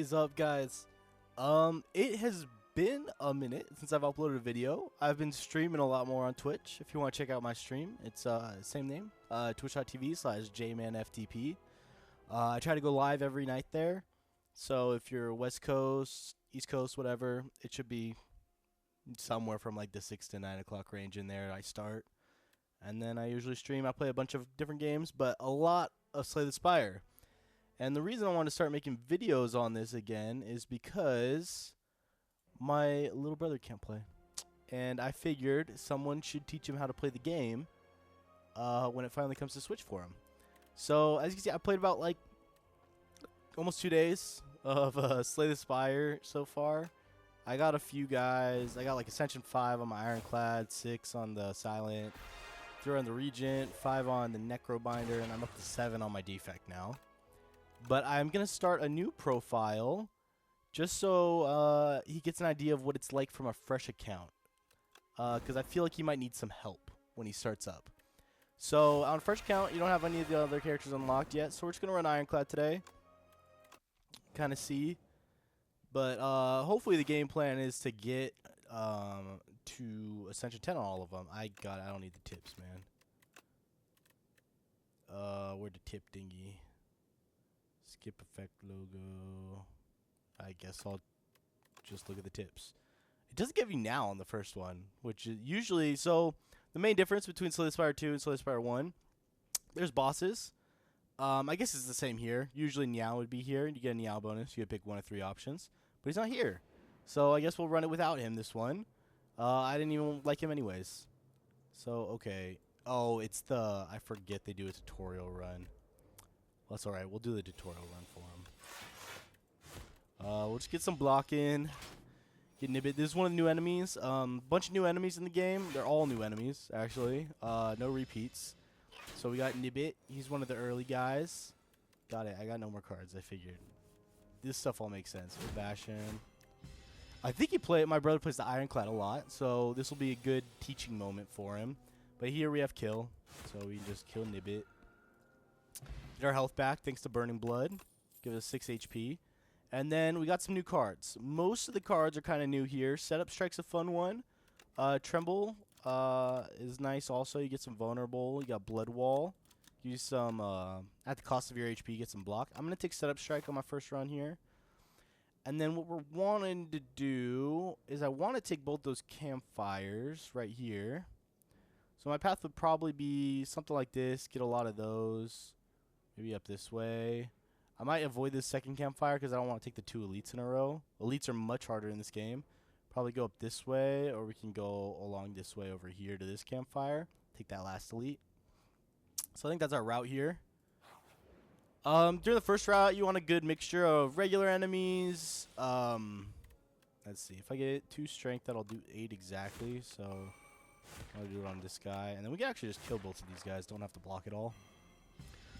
is up, guys? It has been a minute since I've uploaded a video. I've been streaming a lot more on Twitch. If you want to check out my stream, it's same name, twitch.tv/jmanftp. I try to go live every night there. So if you're West Coast, East Coast, whatever, it should be somewhere from like the 6 to 9 o'clock range in there. I start, and then I usually stream. I play a bunch of different games, but a lot of Slay the Spire. And the reason I want to start making videos on this again is because my little brother can't play. And I figured someone should teach him how to play the game when it finally comes to Switch for him. So, as you can see, I played about like almost 2 days of Slay the Spire so far. I got a few guys. I got like Ascension 5 on my Ironclad, 6 on the Silent, 3 on the Regent, 5 on the Necrobinder, and I'm up to 7 on my Defect now. But I'm going to start a new profile just so he gets an idea of what it's like from a fresh account. Because I feel like he might need some help when he starts up. So on a fresh account, you don't have any of the other characters unlocked yet. So we're just going to run Ironclad today. Kind of see. But hopefully the game plan is to get to Ascension 10 on all of them. I don't need the tips, man. Where'd the tip dingy? Skip effect logo. I guess I'll just look at the tips. It doesn't give you now on the first one, which is usually... So, the main difference between Slay the Spire 2 and Slay the Spire 1, there's bosses. I guess it's the same here. Usually Niao would be here, and you get a Niao bonus. You pick one of 3 options. But he's not here. So, I guess we'll run it without him this one. I didn't even like him anyways. So, okay. Oh, it's the... I forget they do a tutorial run. That's alright, we'll do the tutorial run for him. We'll just get some block in. Get Nibbit. This is one of the new enemies. Bunch of new enemies in the game. They're all new enemies, actually. No repeats. So we got Nibbit. He's one of the early guys. Got it. I got no more cards, I figured. This stuff all makes sense. We'll bash him. I think my brother plays the Ironclad a lot, so this will be a good teaching moment for him. But here we have kill. So we can just kill Nibbit. Get our health back thanks to Burning Blood. Give us 6 HP. And then we got some new cards. Most of the cards are kind of new here. Setup Strike's a fun one. Tremble is nice also. You get some Vulnerable. You got Blood Wall. Use some, at the cost of your HP, get some block. I'm going to take Setup Strike on my first run here. And then what we're wanting to do is I want to take both those campfires right here. So my path would probably be something like this. Get a lot of those. Maybe up this way. I might avoid this second campfire because I don't want to take the 2 elites in a row. Elites are much harder in this game. Probably go up this way, or we can go along this way over here to this campfire. Take that last elite. So I think that's our route here. During the first route, you want a good mixture of regular enemies. Let's see. If I get 2 strength, that'll do 8 exactly. So I'll do it on this guy. And then we can actually just kill both of these guys. Don't have to block at all.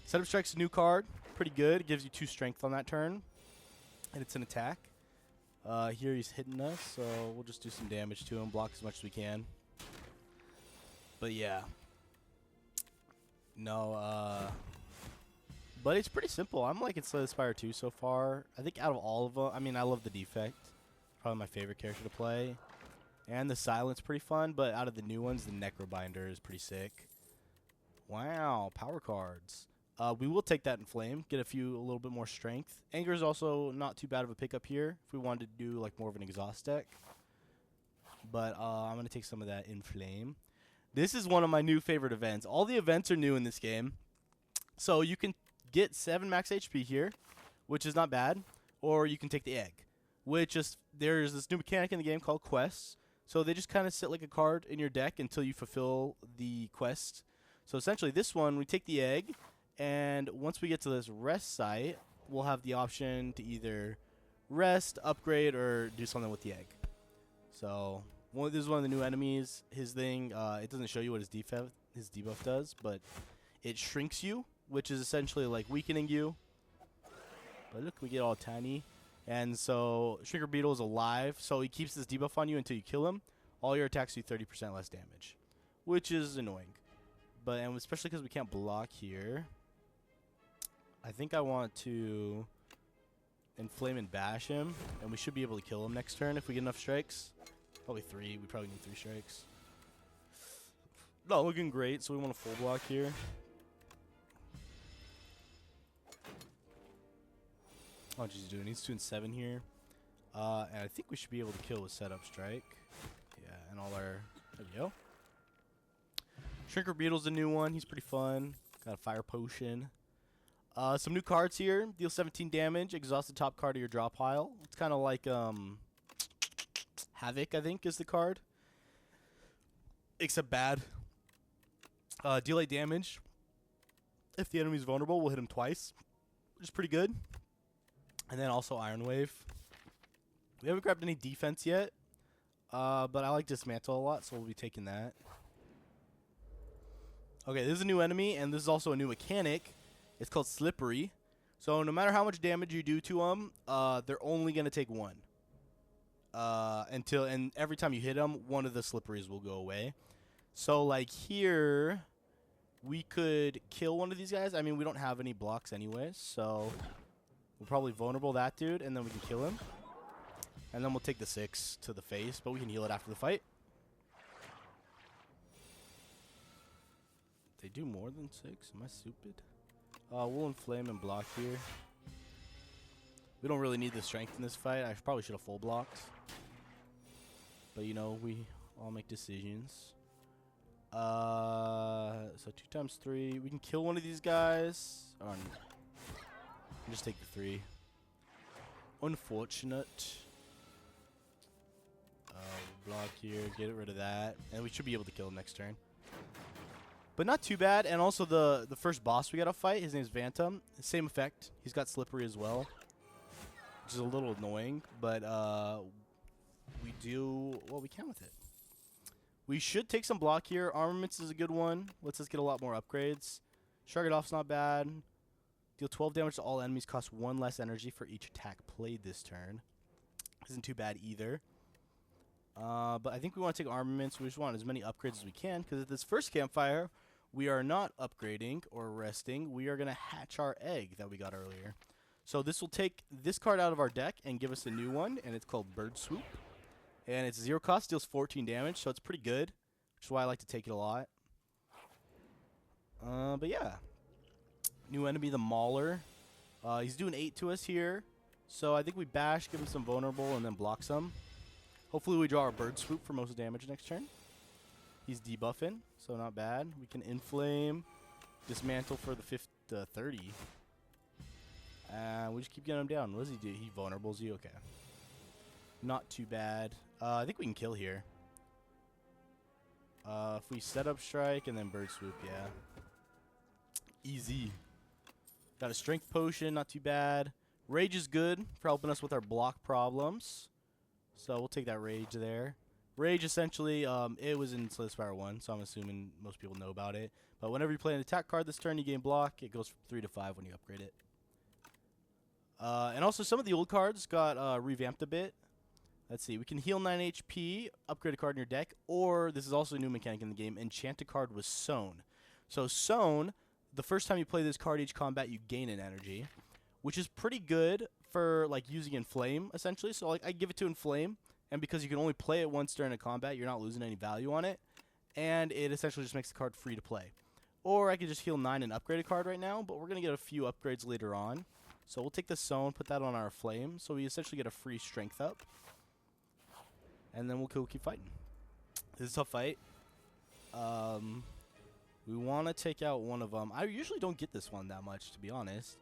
Setup Strike's a new card. Pretty good. It gives you 2 strength on that turn. And it's an attack. Here he's hitting us, so we'll just do some damage to him. Block as much as we can. But yeah. No, but it's pretty simple. I'm liking Slay the Spire 2 so far. I think out of all of them, I mean, I love the Defect. Probably my favorite character to play. And the Silent's pretty fun, but out of the new ones, the Necrobinder is pretty sick. Wow, power cards. We will take that in Flame, get a little bit more strength. Anger is also not too bad of a pickup here if we wanted to do like more of an exhaust deck. But I'm going to take some of that in Flame. This is one of my new favorite events. All the events are new in this game. So you can get 7 max HP here, which is not bad. Or you can take the egg, which is, there's this new mechanic in the game called quests. So they just kind of sit like a card in your deck until you fulfill the quest. So essentially this one, we take the egg. And once we get to this rest site, we'll have the option to either rest, upgrade, or do something with the egg. So this is one of the new enemies. His thing, it doesn't show you what his debuff does, but it shrinks you, which is essentially like weakening you. But look, we get all tiny. And so Shrinker Beetle is alive, so he keeps this debuff on you until you kill him. All your attacks do 30% less damage, which is annoying. But and especially because we can't block here. I think I want to Inflame and bash him, and we should be able to kill him next turn if we get enough strikes. Probably 3. We probably need 3 strikes. Not looking great, so we want a full block here. Oh, he's doing? He's doing 7 here. And I think we should be able to kill with setup strike. Yeah, and all our... There we go. Shrinker Beetle's a new one. He's pretty fun. Got a fire potion. Some new cards here. Deal 17 damage. Exhaust the top card of your draw pile. It's kind of like Havoc, I think, is the card. Except bad. Deal 8 damage. If the enemy's vulnerable, we'll hit him twice, which is pretty good. And then also Iron Wave. We haven't grabbed any defense yet, but I like Dismantle a lot, so we'll be taking that. Okay, this is a new enemy, and this is also a new mechanic. It's called Slippery. So no matter how much damage you do to them, they're only going to take 1. And every time you hit them, one of the Slipperies will go away. So like here, we could kill one of these guys. I mean, we don't have any blocks anyways, so we'll probably vulnerable that dude, and then we can kill him. And then we'll take the 6 to the face, but we can heal it after the fight. They do more than 6? Am I stupid? We'll inflame and block here. We don't really need the strength in this fight. I probably should have full blocked. But, you know, we all make decisions. So 2 times 3. We can kill one of these guys. Oh, no. Just take the 3. Unfortunate. Block here. Get rid of that. And we should be able to kill him next turn. But not too bad. And also the first boss we got to fight, his name's Phantom. Same effect. He's got Slippery as well. Which is a little annoying. But we do what we can with it. We should take some block here. Armaments is a good one. Lets us get a lot more upgrades. Shrug it off's not bad. Deal 12 damage to all enemies. Cost 1 less energy for each attack played this turn. Isn't too bad either. But I think we want to take armaments. We just want as many upgrades as we can. Because at this first campfire, we are not upgrading or resting. We are going to hatch our egg that we got earlier. So this will take this card out of our deck and give us a new one. And it's called Bird Swoop. And it's 0 cost, deals 14 damage, so it's pretty good, which is why I like to take it a lot. But yeah. New enemy, the Mauler. He's doing 8 to us here. So I think we bash, give him some vulnerable, and then block some. Hopefully we draw our Bird Swoop for most damage next turn. He's debuffing, so not bad. We can inflame, dismantle for the 30. We just keep getting him down. What does he do? He vulnerables you? Okay. Not too bad. I think we can kill here. If we set up strike and then Bird Swoop, yeah. Easy. Got a strength potion, not too bad. Rage is good for helping us with our block problems. So we'll take that rage there. Rage essentially, it was in Slay the Spire 1, so I'm assuming most people know about it. But whenever you play an attack card this turn, you gain block. It goes from 3 to 5 when you upgrade it. And also some of the old cards got revamped a bit. Let's see. We can heal 9 HP, upgrade a card in your deck, or this is also a new mechanic in the game. Enchant a card with Sown. So Sown, the first time you play this card each combat, you gain an energy, which is pretty good for like using Inflame essentially. So like I give it to Inflame, and because you can only play it once during a combat, you're not losing any value on it, and it essentially just makes the card free to play. Or I could just heal 9 and upgrade a card right now, but we're gonna get a few upgrades later on. So we'll take the Sown, put that on our Flame, so we essentially get a free strength up. And then we'll keep fighting. This is a tough fight. We want to take out one of them. I usually don't get this one that much, to be honest.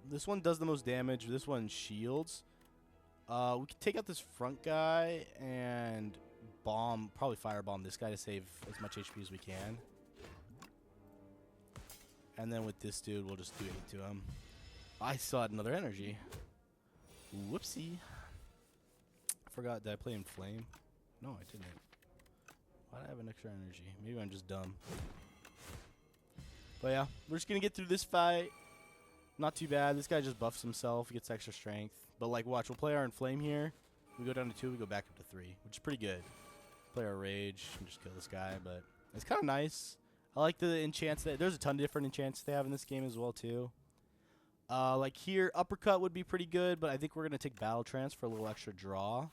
This one does the most damage. This one shields. We can take out this front guy and probably firebomb this guy to save as much HP as we can. And then with this dude, we'll just do 8 to him. I still had another energy. Whoopsie. Forgot, did I play Inflame? No, I didn't. Why do I have an extra energy? Maybe I'm just dumb. But yeah, we're just going to get through this fight. Not too bad. This guy just buffs himself, gets extra strength. But like, watch, we'll play our Inflame here. We go down to 2, we go back up to 3, which is pretty good. Play our Rage and just kill this guy, but it's kind of nice. I like the enchants. There's a ton of different enchants they have in this game as well, too. Like here, uppercut would be pretty good, but I think we're going to take battle trance for a little extra draw.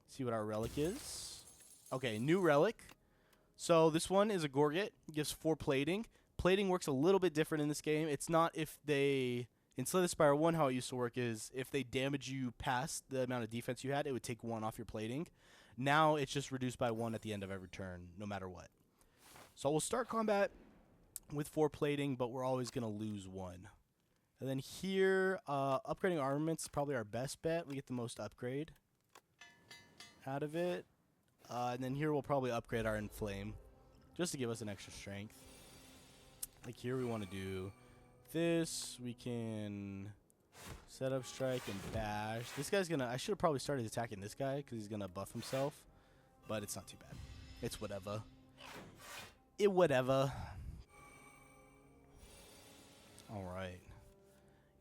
See what our relic is. Okay, new relic. So this one is a Gorget. Gives 4 plating. Plating works a little bit different in this game. It's not if they... In Slay the Spire 1, how it used to work is if they damage you past the amount of defense you had, it would take 1 off your plating. Now it's just reduced by 1 at the end of every turn, no matter what. So we'll start combat with 4 plating, but we're always going to lose 1. And then here, upgrading armaments is probably our best bet. We get the most upgrade out of it. And then here we'll probably upgrade our Inflame just to give us an extra strength. Like here we want to do this. We can set up strike and bash. This guy's going to... I should have probably started attacking this guy because he's going to buff himself. But it's not too bad. It's whatever. Whatever. Alright.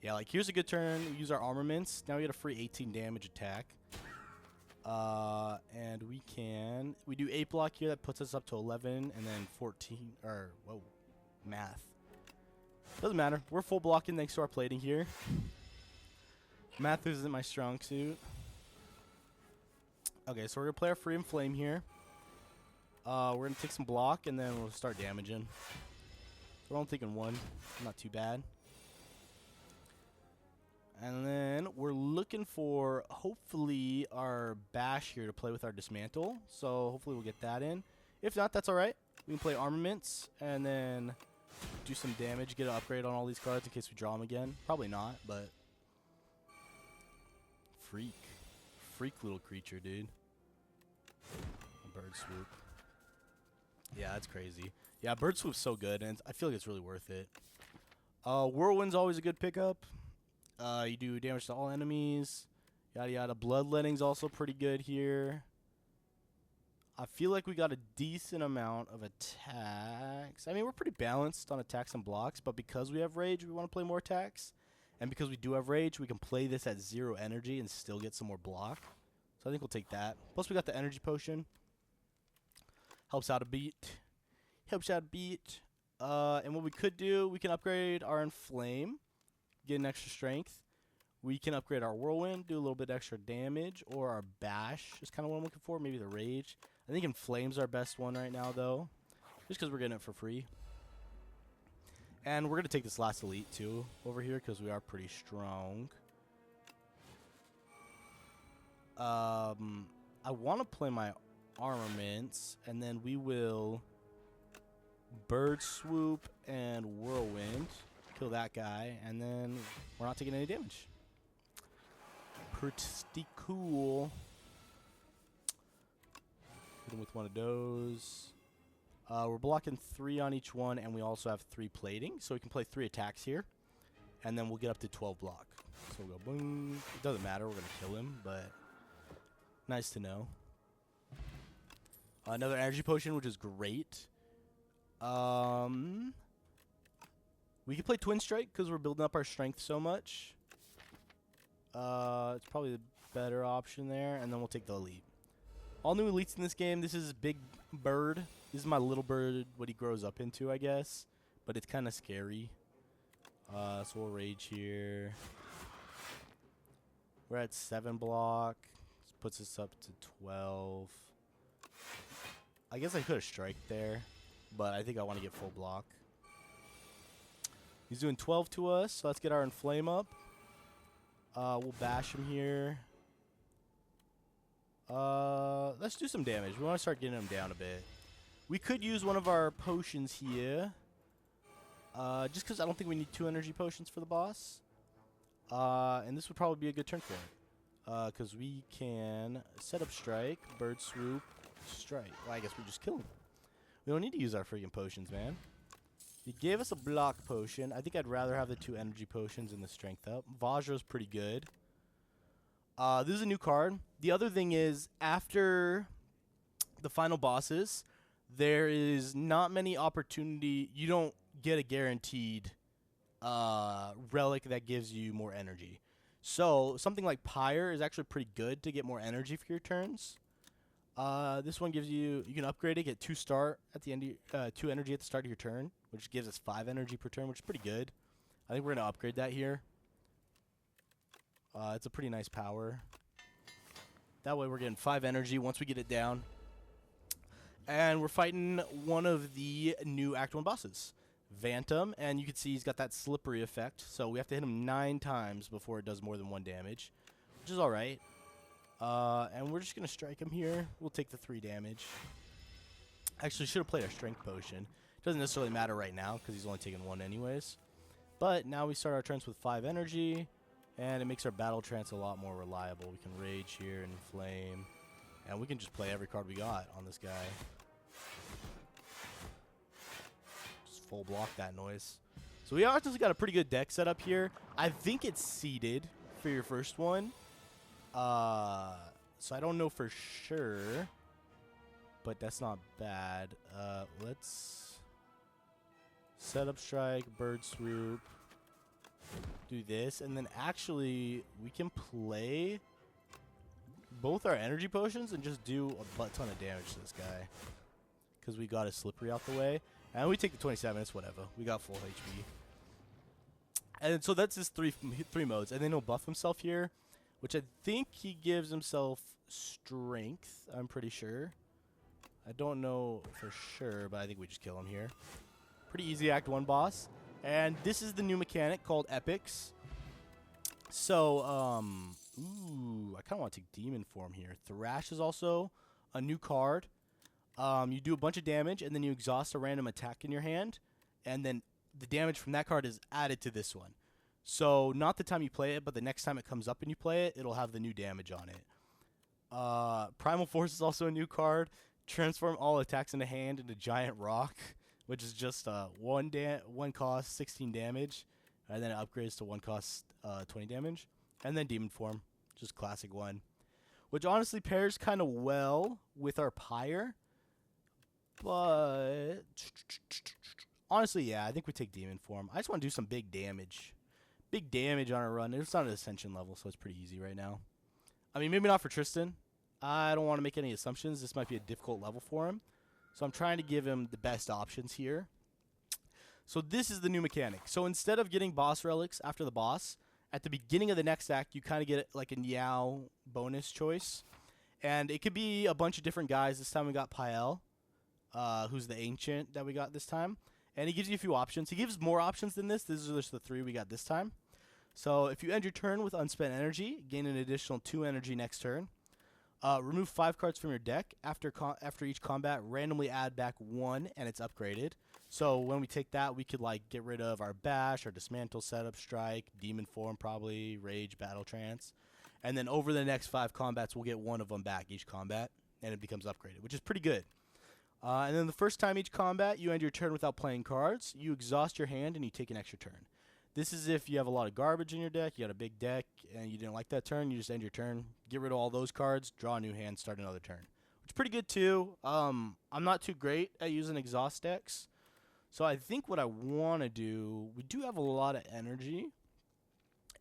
Yeah, like here's a good turn. We use our armaments. Now we get a free 18 damage attack. And we do 8 block here. That puts us up to 11 and then 14, or, whoa, math. Doesn't matter. We're full blocking thanks to our plating here. Math isn't my strong suit. Okay, so we're going to play our free and flame here. We're going to take some block and then we'll start damaging. We're only taking 1. Not too bad. And then we're looking for, hopefully, our bash here to play with our dismantle. So hopefully we'll get that in. If not, that's all right. We can play armaments and then do some damage, get an upgrade on all these cards in case we draw them again. Probably not, but... Freak. Freak little creature, dude. A bird swoop. Yeah, that's crazy. Yeah, bird swoop's so good, and I feel like it's really worth it. Whirlwind's always a good pickup. You do damage to all enemies. Yada yada. Bloodletting's also pretty good here. I feel like we got a decent amount of attacks. I mean, we're pretty balanced on attacks and blocks, but because we have rage, we want to play more attacks. And because we do have rage, we can play this at 0 energy and still get some more block. So I think we'll take that. Plus, we got the energy potion. Helps out a beat. Helps out a beat. And what we could do, we can upgrade our Inflame. Get an extra strength. We can upgrade our Whirlwind, do a little bit extra damage, or our Bash is kind of what I'm looking for. Maybe the Rage. I think Inflame's our best one right now, though, just because we're getting it for free. And we're going to take this last Elite, too, over here, because we are pretty strong. I want to play my armaments, and then we will Bird Swoop and Whirlwind. Kill that guy, and then we're not taking any damage. Pretty cool. Hit him with one of those. We're blocking 3 on each one, and we also have 3 plating, so we can play 3 attacks here, and then we'll get up to 12 block. So we'll go boom. It doesn't matter. We're going to kill him, but nice to know. Another energy potion, which is great. We can play Twin Strike because we're building up our strength so much. It's probably the better option there, and then we'll take the Elite. All new Elites in this game. This is Big Bird. This is my little bird, what he grows up into, I guess. But it's kind of scary. So we'll Rage here. We're at 7 block. This puts us up to 12. I guess I could have striked there, but I think I want to get full block. He's doing 12 to us, so let's get our Inflame up. We'll bash him here. Let's do some damage. We want to start getting him down a bit. We could use one of our potions here. Just because I don't think we need 2 energy potions for the boss. And this would probably be a good turn for him. Because we can set up strike, bird swoop, strike. Well, I guess we just kill him. We don't need to use our freaking potions, man. He gave us a block potion. I think I'd rather have the 2 energy potions and the strength up. Vajra's pretty good. This is a new card. The other thing is, after the final bosses, there is not many opportunity. You don't get a guaranteed relic that gives you more energy. So something like Pyre is actually pretty good to get more energy for your turns. This one gives you can upgrade it, get 2 start at the end, 2 energy at the start of your turn, which gives us 5 energy per turn, which is pretty good. I think we're going to upgrade that here. It's a pretty nice power. That way we're getting 5 energy once we get it down. And we're fighting one of the new Act 1 bosses, Phantom. And you can see he's got that slippery effect. So we have to hit him 9 times before it does more than 1 damage, which is alright. And we're just going to strike him here. We'll take the 3 damage. Actually, should have played our Strength Potion. Doesn't necessarily matter right now because he's only taking 1 anyways. But now we start our turns with 5 energy. And it makes our battle trance a lot more reliable. We can Rage here and Flame. And we can just play every card we got on this guy. Just full block that noise. So we obviously got a pretty good deck set up here. I think it's seeded for your first one. So I don't know for sure. But that's not bad. Let's set up Strike, Bird Swoop. Do this, and then actually we can play both our energy potions and just do a butt ton of damage to this guy because we got his Slippery out the way, and we take the 27. It's whatever. We got full HP, and so that's his three modes, and then he'll buff himself here, which I think he gives himself strength. I'm pretty sure. I don't know for sure, but I think we just kill him here. Pretty easy Act 1 boss. And this is the new mechanic called Epics. So, ooh, I kind of want to take Demon Form here. Thrash is also a new card. You do a bunch of damage, and then you exhaust a random attack in your hand. And then the damage from that card is added to this one. So, not the time you play it, but the next time it comes up and you play it, it'll have the new damage on it. Primal Force is also a new card. Transform all attacks in the hand into Giant Rock, which is just one cost, 16 damage, and then it upgrades to 1 cost, 20 damage. And then Demon Form, just classic one, which honestly pairs kind of well with our Pyre. But honestly, yeah, I think we take Demon Form. I just want to do some big damage. Big damage on our run. It's not an Ascension level, so it's pretty easy right now. I mean, maybe not for Tristan. I don't want to make any assumptions. This might be a difficult level for him. So I'm trying to give him the best options here. So this is the new mechanic. So instead of getting boss relics after the boss, at the beginning of the next act, you kind of get like a Niao bonus choice. And it could be a bunch of different guys. This time we got Pael, who's the ancient that we got this time. And he gives you a few options. He gives more options than this. These are just the 3 we got this time. So if you end your turn with unspent energy, gain an additional 2 energy next turn. Remove 5 cards from your deck. After each combat, randomly add back 1, and it's upgraded. So when we take that, we could like get rid of our Bash, our Dismantle, Setup, Strike, Demon Form probably, Rage, Battle Trance. And then over the next 5 combats, we'll get 1 of them back each combat, and it becomes upgraded, which is pretty good. And then the first time each combat, you end your turn without playing cards. You exhaust your hand, and you take an extra turn. This is if you have a lot of garbage in your deck, you got a big deck, and you didn't like that turn, you just end your turn, get rid of all those cards, draw a new hand, start another turn. Which is pretty good too. I'm not too great at using exhaust decks. So I think what I want to do, we do have a lot of energy,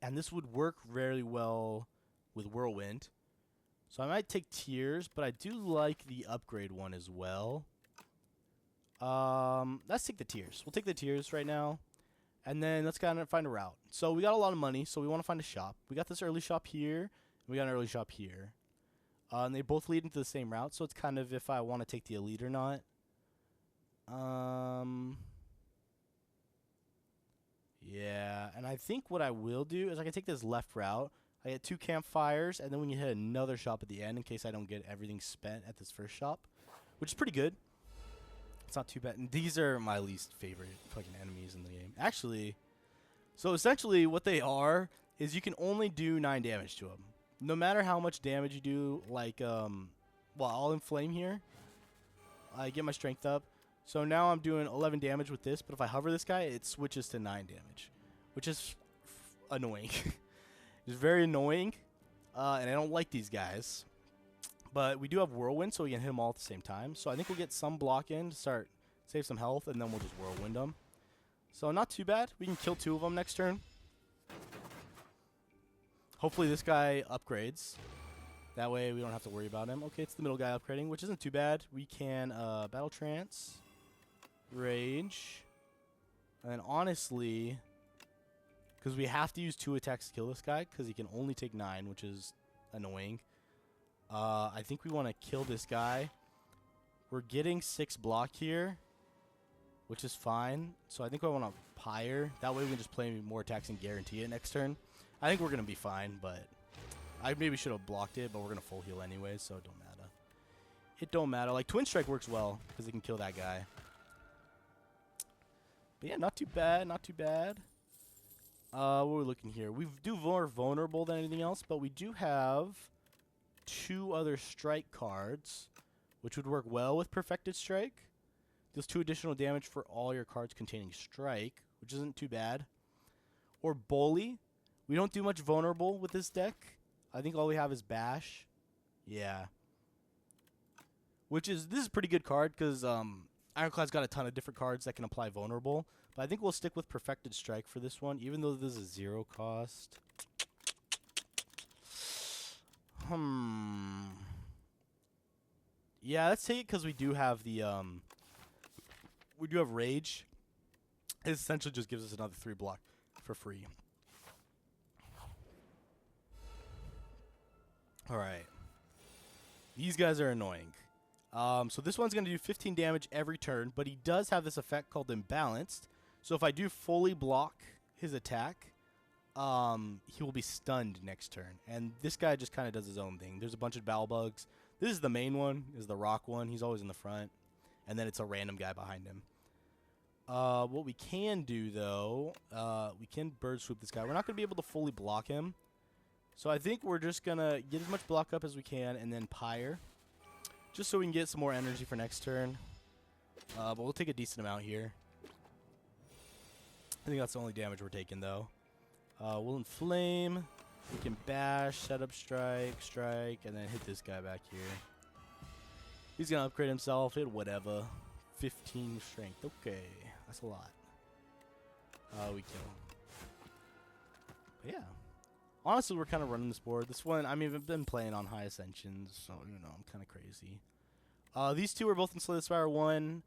and this would work very well with Whirlwind. So I might take Tears, but I do like the upgrade one as well. Let's take the Tears. We'll take the Tears right now. And then let's kind of find a route. So we got a lot of money, so we want to find a shop. We got this early shop here, and we got an early shop here. And they both lead into the same route, so it's kind of if I want to take the elite or not. Yeah, and I think what I will do is I can take this left route. I get 2 campfires, and then we can hit another shop at the end in case I don't get everything spent at this first shop, which is pretty good. It's not too bad. And these are my least favorite fucking enemies in the game. Actually, so essentially what they are is you can only do 9 damage to them. No matter how much damage you do, like, well, I'll inflame here. I get my strength up. So now I'm doing 11 damage with this, but if I hover this guy, it switches to 9 damage, which is annoying. It's very annoying, and I don't like these guys. But we do have Whirlwind, so we can hit them all at the same time. So I think we'll get some block in to start, save some health, and then we'll just Whirlwind them. So not too bad. We can kill 2 of them next turn. Hopefully this guy upgrades. That way we don't have to worry about him. Okay, it's the middle guy upgrading, which isn't too bad. We can Battle Trance, Rage, and then honestly, Because we have to use 2 attacks to kill this guy, because he can only take 9, which is annoying. I think we want to kill this guy. We're getting 6 block here, which is fine. So I think I want to Pyre. That way we can just play more attacks and guarantee it next turn. I think we're going to be fine, but I maybe should have blocked it, but we're going to full heal anyways, so it don't matter. It don't matter. Like, Twin Strike works well, because it can kill that guy. But yeah, not too bad, not too bad. What are we looking here? We do more vulnerable than anything else, but we do have 2 other strike cards, which would work well with Perfected Strike. Deals 2 additional damage for all your cards containing strike, which isn't too bad. Or Bully. We don't do much vulnerable with this deck. I think all we have is Bash. Yeah. This is a pretty good card, because Ironclad's got a ton of different cards that can apply vulnerable. But I think we'll stick with Perfected Strike for this one, even though this is 0 cost. Yeah, let's take it because we do have the we do have Rage. It essentially just gives us another 3 block for free. Alright. These guys are annoying. So this one's going to do 15 damage every turn, but he does have this effect called Imbalanced. So if I do fully block his attack, he will be stunned next turn. And this guy just kind of does his own thing. There's a bunch of Battle Bugs. This is the main one, is the rock one. He's always in the front. And then it's a random guy behind him. What we can do, though, we can Bird Swoop this guy. We're not going to be able to fully block him. So I think we're just going to get as much block up as we can and then Pyre. Just so we can get some more energy for next turn. But we'll take a decent amount here. I think that's the only damage we're taking, though. We'll Inflame. We can Bash, set up Strike, and then hit this guy back here. He's going to upgrade himself. Hit whatever. 15 Strength. Okay. That's a lot. We kill. But yeah. Honestly, we're kind of running this board. This one, I mean, I've been playing on high ascensions, so, you know, I'm kind of crazy. These 2 are both in Slay the Spire 1.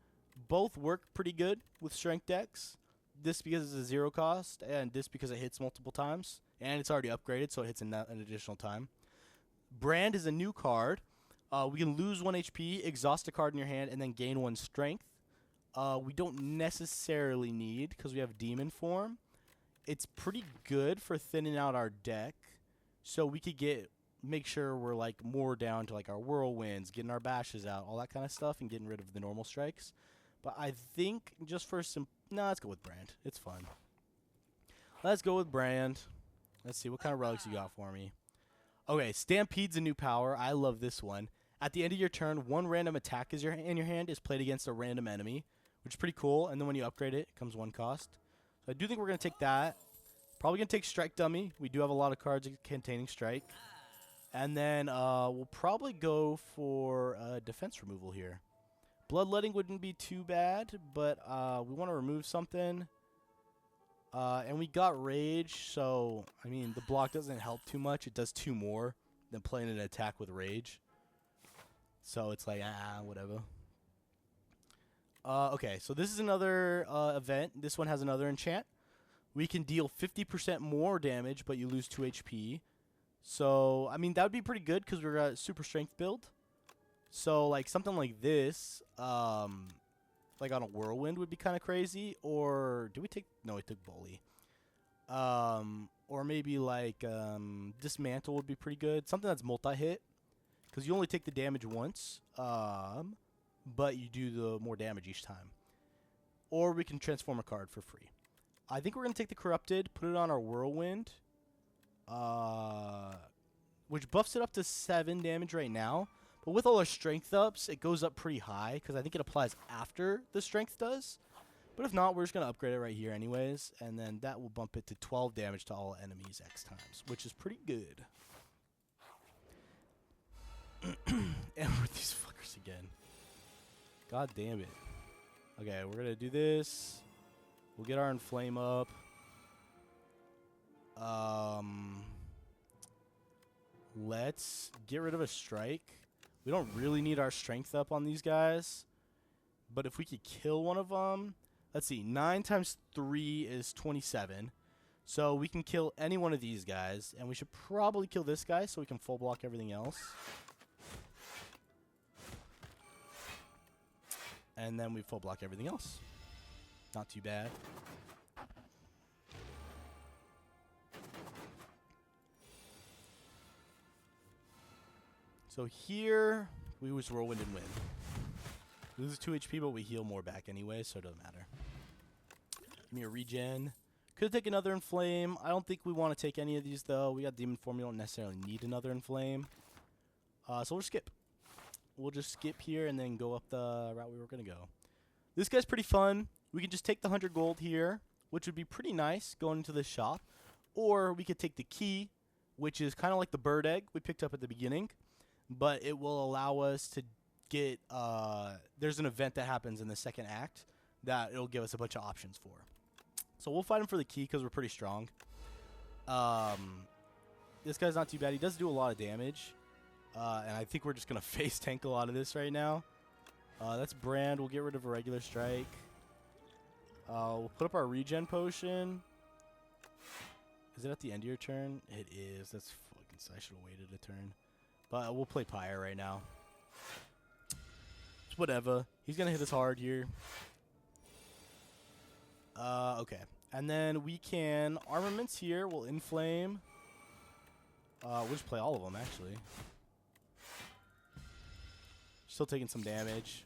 Both work pretty good with strength decks. This because it's a 0 cost, and this because it hits multiple times. And it's already upgraded, so it hits an additional time. Brand is a new card. We can lose 1 HP, exhaust a card in your hand, and then gain 1 strength. We don't necessarily need, because we have Demon Form. It's pretty good for thinning out our deck, so we could make sure we're like more down to like our whirlwinds, getting our bashes out, all that kind of stuff, and getting rid of the normal strikes. But I think just for some, let's go with Brand. It's fun. Let's go with Brand. Let's see what kind of relics you got for me. Okay, Stampede's a new power. I love this one. At the end of your turn, 1 random attack is in your hand is played against a random enemy, which is pretty cool. And then when you upgrade it, it comes 1 cost. So I do think we're going to take that. Probably going to take Strike Dummy. We do have a lot of cards containing Strike. And then we'll probably go for defense removal here. Bloodletting wouldn't be too bad, but we want to remove something. And we got Rage, so, I mean, the block doesn't help too much. It does 2 more than playing an attack with Rage. So it's like, whatever. Okay, so this is another event. This one has another enchant. We can deal 50% more damage, but you lose 2 HP. So, I mean, that would be pretty good because we're a super strength build. So, like, something like this, like on a whirlwind would be kind of crazy. Or, did we take, no, we took Bully. Or maybe, like, Dismantle would be pretty good. Something that's multi-hit. Because you only take the damage once. But you do the more damage each time. Or we can transform a card for free. I think we're going to take the Corrupted, put it on our Whirlwind. Which buffs it up to 7 damage right now. But with all our strength ups, it goes up pretty high. Because I think it applies after the strength does. But if not, we're just going to upgrade it right here anyways. And then that will bump it to 12 damage to all enemies X times. Which is pretty good. And with these fuckers again. God damn it. Okay, we're going to do this. We'll get our Inflame up. Let's get rid of a Strike. We don't really need our strength up on these guys. But if we could kill one of them. Let's see. 9 times 3 is 27. So we can kill any one of these guys, and we should probably kill this guy so we can full block everything else. And then we full block everything else. Not too bad. So here, we use Whirlwind and win. We lose 2 HP, but we heal more back anyway, so it doesn't matter. Give me a regen. Could take another Inflame. I don't think we want to take any of these, though. We got Demon Form. We don't necessarily need another Inflame. So we'll skip. We'll just skip here and then go up the route we were going to go. This guy's pretty fun. We can just take the 100 gold here, which would be pretty nice going into this shop. Or we could take the key, which is kind of like the bird egg we picked up at the beginning. But it will allow us to get... there's an event that happens in the second act that it'll give us a bunch of options for. So we'll fight him for the key because we're pretty strong. This guy's not too bad. He does do a lot of damage. And I think we're just going to face tank a lot of this right now. That's Brand. We'll get rid of a regular strike. We'll put up our regen potion. Is it at the end of your turn? It is. That's fucking... I should have waited a turn. But we'll play Pyre right now. It's whatever. He's going to hit us hard here. Okay. And then we can... Armaments here. We'll Inflame. We'll just play all of them, actually. Still taking some damage.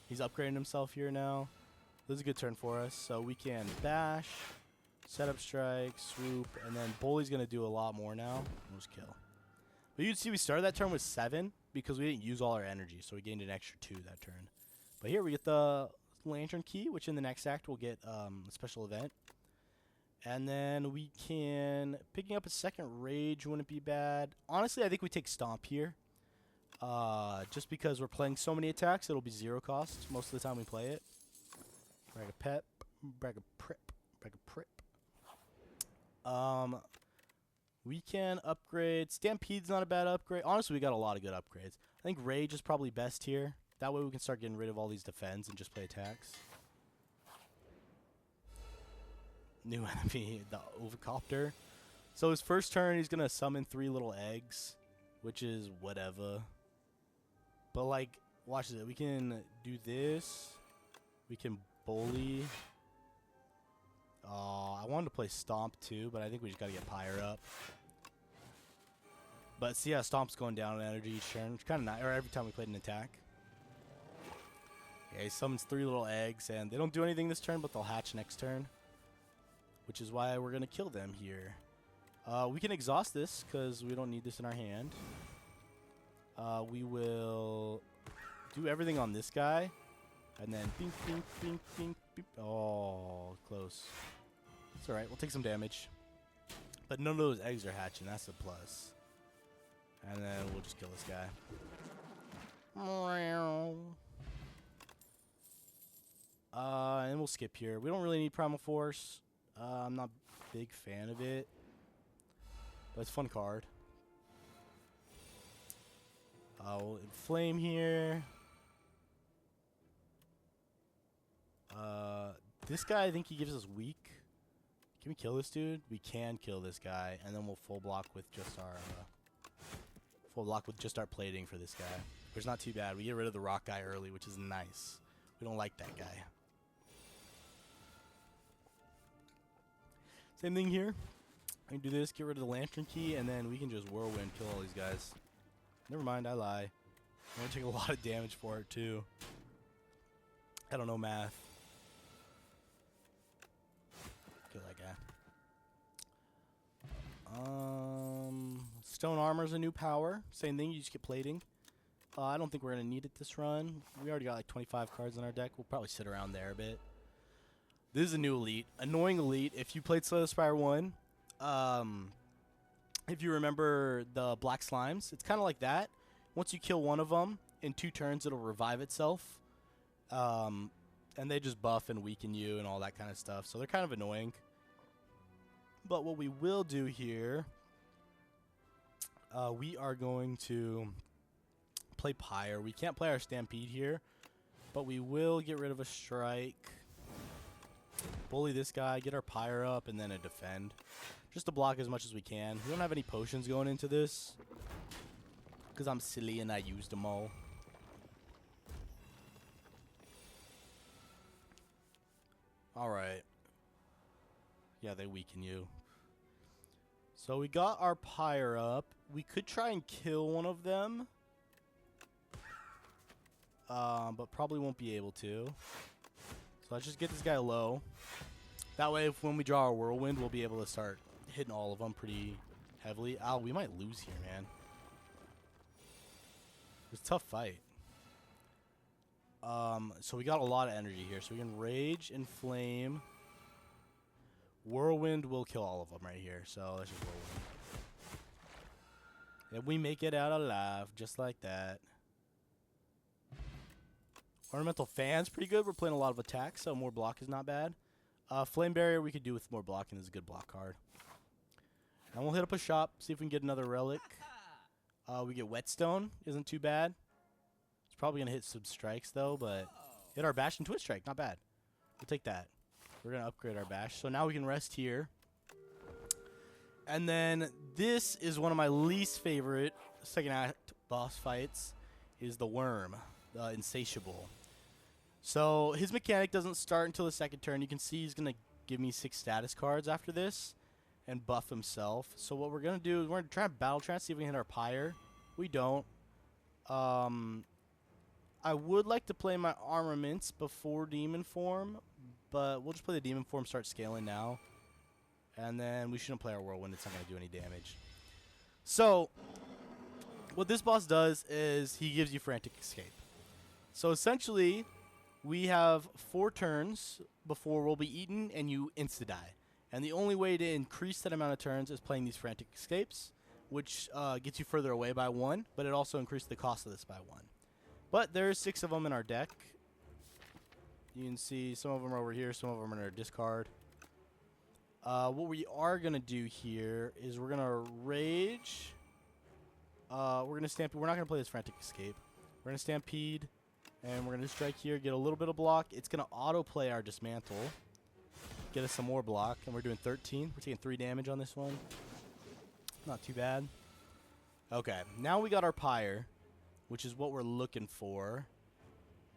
He's upgrading himself here now. This is a good turn for us. So we can bash, setup strike, swoop, and then Bully's going to do a lot more now. We'll just kill. But you'd see we started that turn with 7 because we didn't use all our energy. So we gained an extra 2 that turn. But here we get the Lantern Key, which in the next act we'll get a special event. And then we can... Picking up a second Rage wouldn't be bad. Honestly, I think we take Stomp here. Just because we're playing so many attacks, it'll be 0 cost most of the time we play it. Brag a Pep, Brag a Prep, Brag a Prep. We can upgrade. Stampede's not a bad upgrade. Honestly, we got a lot of good upgrades. I think Rage is probably best here. That way we can start getting rid of all these defends and just play attacks. New enemy, the Overcopter. So his first turn, he's going to summon 3 little eggs, which is whatever. But, like, watch this. We can do this. We can Bully. I wanted to play Stomp, too, but I think we just got to get Pyre up. But see how Stomp's going down in energy each turn. It's kind of nice. Or every time we played an attack. Yeah, he summons 3 little eggs, and they don't do anything this turn, but they'll hatch next turn. Which is why we're going to kill them here. We can exhaust this, because we don't need this in our hand. We will do everything on this guy. And then bink, bink, bink, bink, bink. Oh, close. It's alright, we'll take some damage. But none of those eggs are hatching, that's a plus. And then we'll just kill this guy. And we'll skip here. We don't really need Primal Force. I'm not a big fan of it. But it's a fun card. We'll Inflame here. This guy, I think he gives us weak. Can we kill this dude? We can kill this guy, and then we'll full block with just our plating for this guy. Which is not too bad. We get rid of the rock guy early, which is nice. We don't like that guy. Same thing here. I can do this, get rid of the Lantern Key, and then we can just Whirlwind kill all these guys. Never mind, I lie. I'm going to take a lot of damage for it, too. I don't know math. Kill that guy. Stone Armor's a new power. Same thing, you just get plating. I don't think we're going to need it this run. We already got like 25 cards in our deck. We'll probably sit around there a bit. This is a new elite. Annoying elite. If you played Slay the Spire 1, if you remember the Black Slimes, it's kind of like that. Once you kill one of them, in 2 turns it'll revive itself. And they just buff and weaken you and all that kind of stuff. So they're kind of annoying. But what we will do here, we are going to play Pyre. We can't play our Stampede here, but we will get rid of a strike. bully this guy, get our pyre up, and then a defend. Just to block as much as we can. We don't have any potions going into this because I'm silly and I used them all. Alright. Yeah, they weaken you. So we got our pyre up. We could try and kill one of them. But probably won't be able to. So let's just get this guy low. That way, when we draw our whirlwind, we'll be able to start hitting all of them pretty heavily. Ow, we might lose here, man. It's a tough fight. So we got a lot of energy here. So we can rage and flame. Whirlwind will kill all of them right here. So let's just whirlwind. And we make it out alive, just like that. Ornamental Fan's pretty good. We're playing a lot of attacks, so more block is not bad. Flame Barrier we could do with more blocking. This is a good block card. And we'll hit up a shop, see if we can get another relic. We get Whetstone. Isn't too bad. It's probably going to hit some strikes, though, but hit our Bash and Twist Strike. Not bad. We'll take that. We're going to upgrade our Bash. So now we can rest here. And then this is one of my least favorite second act boss fights, is the Worm, the Insatiable. So his mechanic doesn't start until the second turn. You can see he's going to give me 6 status cards after this and buff himself. So what we're going to do is we're going to try and Battle Trance, see if we can hit our Pyre. We don't. I would like to play my Armaments before Demon Form, but we'll just play the Demon Form, start scaling now. And then we shouldn't play our Whirlwind. It's not going to do any damage. So what this boss does is he gives you Frantic Escape. So essentially, we have 4 turns before we'll be eaten and you insta-die. And the only way to increase that amount of turns is playing these Frantic Escapes, which gets you further away by 1, but it also increases the cost of this by 1. But there's 6 of them in our deck. You can see some of them are over here, some of them are in our discard. What we are going to do here is we're going to Rage. We're going to Stampede. We're not going to play this Frantic Escape. We're going to Stampede. And we're going to strike here, get a little bit of block. It's going to auto-play our Dismantle. Get us some more block. And we're doing 13. We're taking 3 damage on this one. Not too bad. Okay, now we got our Pyre, which is what we're looking for.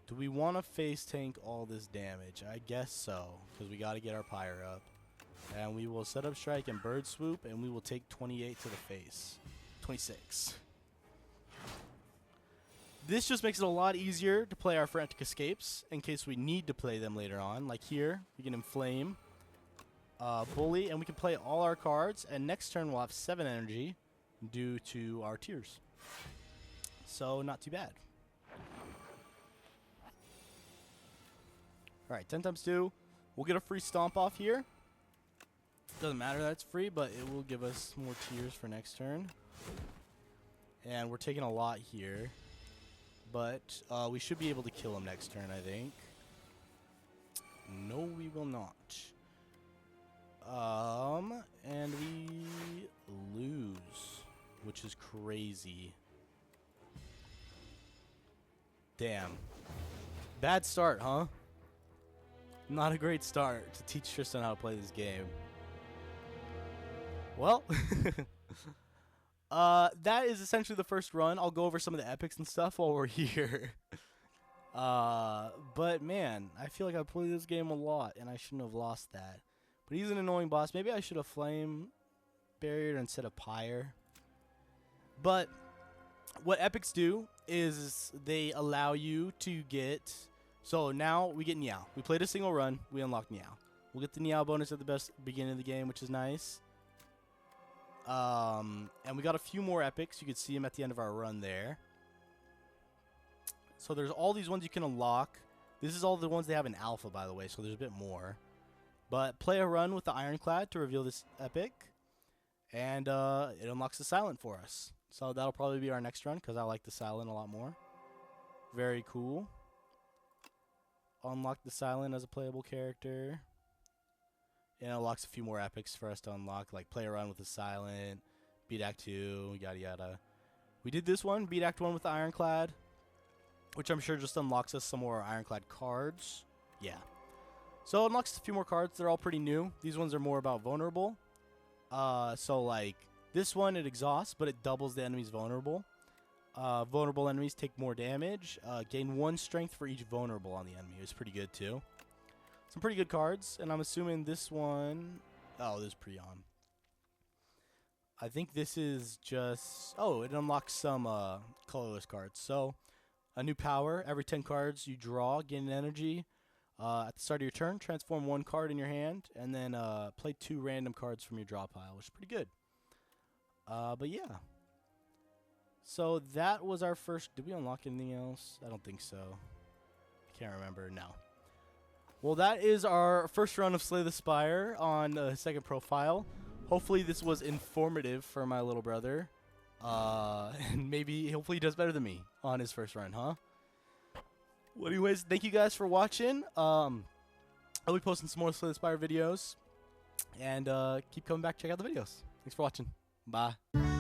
Do we want to face tank all this damage? I guess so, because we got to get our Pyre up. And we will set up Strike and Bird Swoop, and we will take 28 to the face. 26. This just makes it a lot easier to play our Frantic Escapes in case we need to play them later on. Like here, we can Inflame, Bully, and we can play all our cards. And next turn we'll have 7 energy due to our Tears. So not too bad. Alright, 10 times 2. We'll get a free Stomp off here. Doesn't matter that it's free, but it will give us more Tears for next turn. And we're taking a lot here. But we should be able to kill him next turn, I think. No, we will not. And we lose, which is crazy. Damn. Bad start, huh? Not a great start to teach Tristan how to play this game. Well, that is essentially the first run. I'll go over some of the epics and stuff while we're here. But man, I feel like I played this game a lot, and I shouldn't have lost that. But he's an annoying boss. Maybe I should have Flame Barrier instead of Pyre. But what epics do is they allow you to get... So now we get Niao. We played a single run. We unlocked Niao. We'll get the Niao bonus at the best beginning of the game, which is nice. And we got a few more epics. You could see them at the end of our run there. So there's all these ones you can unlock. This is all the ones they have in alpha, by the way, so there's a bit more. But play a run with the Ironclad to reveal this epic. And it unlocks the Silent for us. So that'll probably be our next run, because I like the Silent a lot more. Very cool. Unlock the Silent as a playable character. And it unlocks a few more epics for us to unlock, like play a run with the Silent, beat Act 2, yada yada. We did this one, beat Act 1 with the Ironclad, which I'm sure just unlocks us some more Ironclad cards. Yeah. So it unlocks a few more cards. They're all pretty new. These ones are more about vulnerable. So like this one, it exhausts, but it doubles the enemy's vulnerable. Vulnerable enemies take more damage. Gain 1 strength for each vulnerable on the enemy. It's pretty good too. Some pretty good cards, and I'm assuming this one... Oh, this is pre-on. I think this is just... Oh, it unlocks some colorless cards. So, a new power. Every 10 cards you draw, gain an energy. At the start of your turn, transform 1 card in your hand, and then play 2 random cards from your draw pile, which is pretty good. But yeah. So, that was our first... Did we unlock anything else? I don't think so. I can't remember. No. Well, that is our first run of Slay the Spire on the second profile. Hopefully this was informative for my little brother. And maybe, hopefully he does better than me on his first run, huh? Well, anyways, thank you guys for watching. I'll be posting some more Slay the Spire videos. And keep coming back, check out the videos. Thanks for watching. Bye.